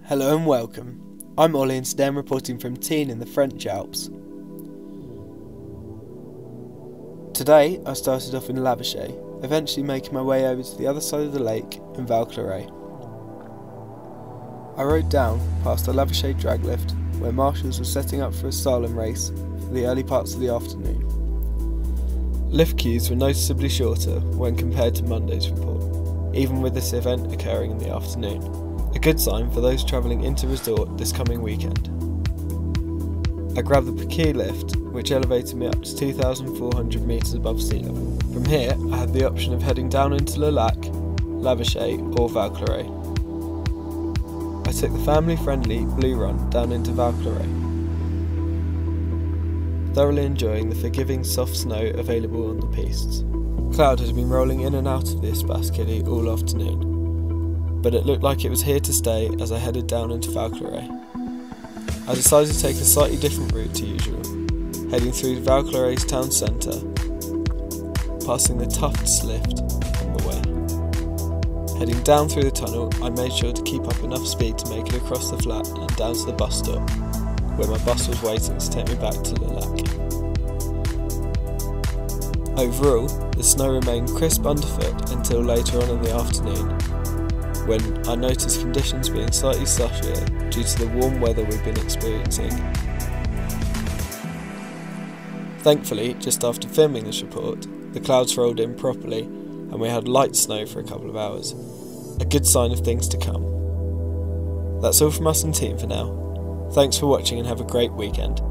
Hello and welcome. I'm Ollie and today I'm reporting from Tignes in the French Alps. Today I started off in La Vache, eventually making my way over to the other side of the lake in Val Claret. I rode down past the La Vache drag lift where marshals were setting up for a slalom race for the early parts of the afternoon. Lift queues were noticeably shorter when compared to Monday's report, even with this event occurring in the afternoon. A good sign for those travelling into resort this coming weekend. I grabbed the Péquy lift, which elevated me up to 2,400 metres above sea level. From here, I had the option of heading down into Le Lac, La Vache or Val Claret. I took the family-friendly Blue Run down into Val Claret, thoroughly enjoying the forgiving soft snow available on the pistes. Cloud has been rolling in and out of the Espace Killy all afternoon, but it looked like it was here to stay as I headed down into Val Claret. I decided to take a slightly different route to usual, heading through Val Claret's town centre, passing the Tufts lift on the way. Heading down through the tunnel, I made sure to keep up enough speed to make it across the flat and down to the bus stop, where my bus was waiting to take me back to Le Lac. Overall, the snow remained crisp underfoot until later on in the afternoon, when I noticed conditions being slightly slushier due to the warm weather we've been experiencing. Thankfully, just after filming this report, the clouds rolled in properly and we had light snow for a couple of hours, a good sign of things to come. That's all from us and Tignes for now. Thanks for watching and have a great weekend.